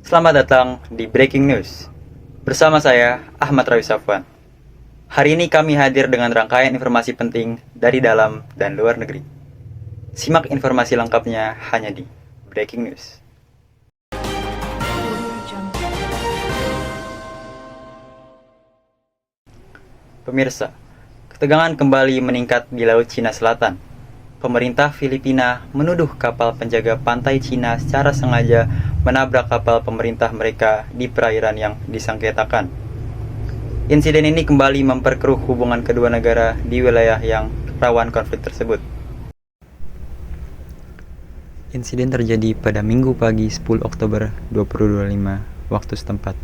Selamat datang di Breaking News. Bersama saya, Ahmad Rawi Safwan. Hari ini kami hadir dengan rangkaian informasi penting dari dalam dan luar negeri. Simak informasi lengkapnya hanya di Breaking News. Pemirsa, ketegangan kembali meningkat di Laut Cina Selatan. Pemerintah Filipina menuduh kapal penjaga pantai Cina secara sengaja menabrak kapal pemerintah mereka di perairan yang disengketakan. Insiden ini kembali memperkeruh hubungan kedua negara di wilayah yang rawan konflik tersebut. Insiden terjadi pada Minggu pagi 10 Oktober 2025 waktu setempat,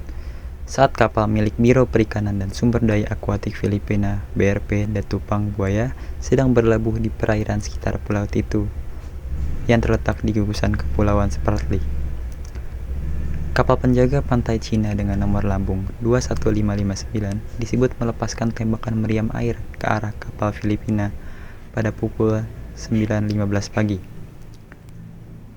saat kapal milik Biro Perikanan dan Sumber Daya Akuatik Filipina (BRP) Datupang Buaya sedang berlabuh di perairan sekitar Pulau Titu yang terletak di gugusan Kepulauan Spratly. Kapal penjaga pantai Cina dengan nomor lambung 21559 disebut melepaskan tembakan meriam air ke arah kapal Filipina pada pukul 9.15 pagi.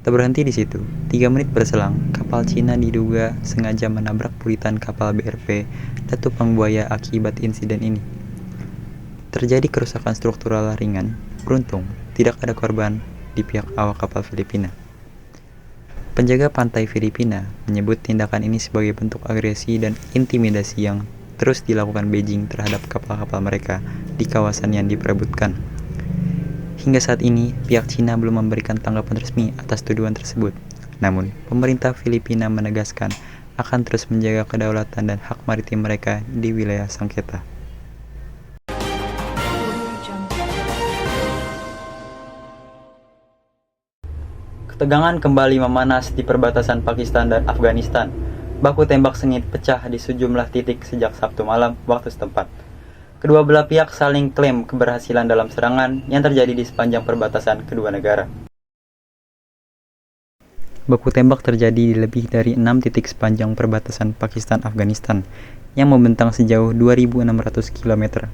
Tak berhenti di situ, 3 menit berselang, kapal Cina diduga sengaja menabrak buritan kapal BRP Datupang Buaya. Akibat insiden ini terjadi kerusakan struktural ringan. Beruntung, tidak ada korban di pihak awak kapal Filipina. Penjaga pantai Filipina menyebut tindakan ini sebagai bentuk agresi dan intimidasi yang terus dilakukan Beijing terhadap kapal-kapal mereka di kawasan yang diperebutkan. Hingga saat ini, pihak Cina belum memberikan tanggapan resmi atas tuduhan tersebut. Namun, pemerintah Filipina menegaskan akan terus menjaga kedaulatan dan hak maritim mereka di wilayah sengketa. Ketegangan kembali memanas di perbatasan Pakistan dan Afghanistan. Baku tembak sengit pecah di sejumlah titik sejak Sabtu malam waktu setempat. Kedua belah pihak saling klaim keberhasilan dalam serangan yang terjadi di sepanjang perbatasan kedua negara. Baku tembak terjadi di lebih dari 6 titik sepanjang perbatasan Pakistan-Afghanistan yang membentang sejauh 2.600 km.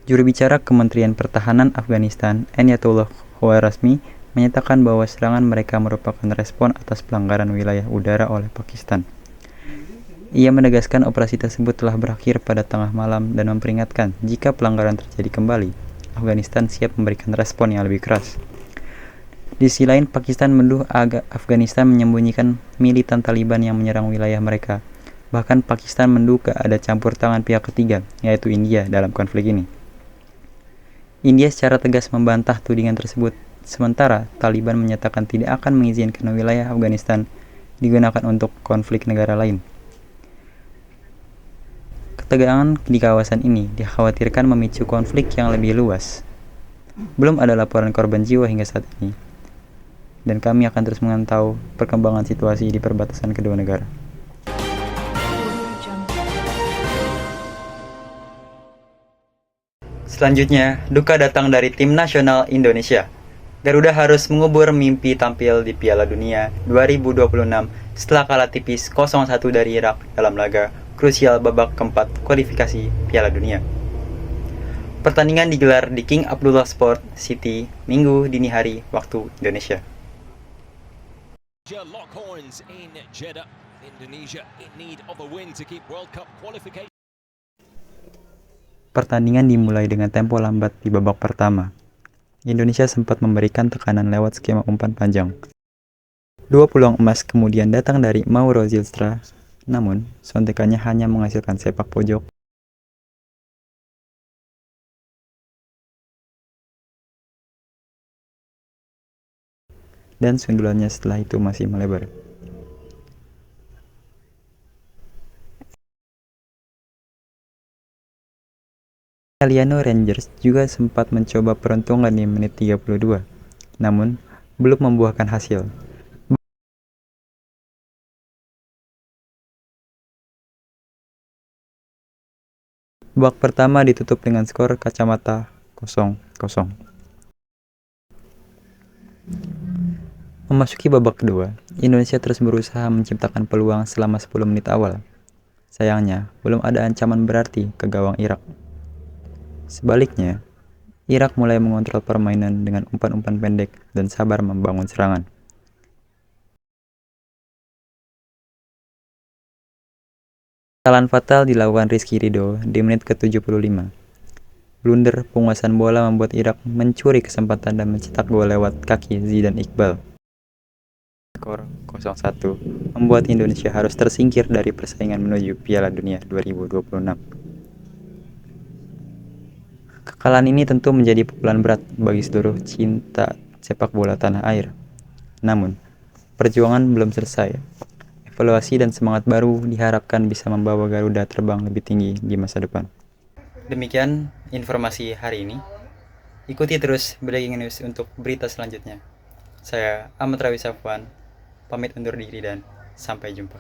Juru bicara Kementerian Pertahanan Afghanistan, Eniatullah Khwarazmi, menyatakan bahwa serangan mereka merupakan respon atas pelanggaran wilayah udara oleh Pakistan. Ia menegaskan operasi tersebut telah berakhir pada tengah malam dan memperingatkan jika pelanggaran terjadi kembali, Afghanistan siap memberikan respon yang lebih keras. Di sisi lain, Pakistan menuduh Afghanistan menyembunyikan militan Taliban yang menyerang wilayah mereka. Bahkan Pakistan menduga ada campur tangan pihak ketiga, yaitu India, dalam konflik ini. India secara tegas membantah tudingan tersebut. Sementara Taliban menyatakan tidak akan mengizinkan wilayah Afghanistan digunakan untuk konflik negara lain. Ketegangan di kawasan ini dikhawatirkan memicu konflik yang lebih luas. Belum ada laporan korban jiwa hingga saat ini, dan kami akan terus memantau perkembangan situasi di perbatasan kedua negara. Selanjutnya, duka datang dari tim nasional Indonesia. Garuda harus mengubur mimpi tampil di Piala Dunia 2026 setelah kalah tipis 0-1 dari Irak dalam laga krusial babak keempat kualifikasi Piala Dunia. Pertandingan digelar di King Abdullah Sport City Minggu dini hari waktu Indonesia. Pertandingan dimulai dengan tempo lambat di babak pertama. Indonesia sempat memberikan tekanan lewat skema umpan panjang. 2 peluang emas kemudian datang dari Mauro Zylstra, namun sontekannya hanya menghasilkan sepak pojok. Dan sundulannya setelah itu masih melebar. Italiano Rangers juga sempat mencoba peruntungan di menit 32, namun belum membuahkan hasil. Babak pertama ditutup dengan skor kacamata 0-0. Memasuki babak kedua, Indonesia terus berusaha menciptakan peluang selama 10 menit awal. Sayangnya, belum ada ancaman berarti ke gawang Irak. Sebaliknya, Irak mulai mengontrol permainan dengan umpan-umpan pendek dan sabar membangun serangan. Kesalahan fatal dilakukan Rizky Ridho di menit ke-75. Blunder penguasaan bola membuat Irak mencuri kesempatan dan mencetak gol lewat kaki Zidane Iqbal. Skor 0-1 membuat Indonesia harus tersingkir dari persaingan menuju Piala Dunia 2026. Kekalahan ini tentu menjadi pukulan berat bagi seluruh cinta sepak bola tanah air. Namun, perjuangan belum selesai. Evaluasi dan semangat baru diharapkan bisa membawa Garuda terbang lebih tinggi di masa depan. Demikian informasi hari ini. Ikuti terus Breaking News untuk berita selanjutnya. Saya Ahmad Rawi Safwan, pamit undur diri dan sampai jumpa.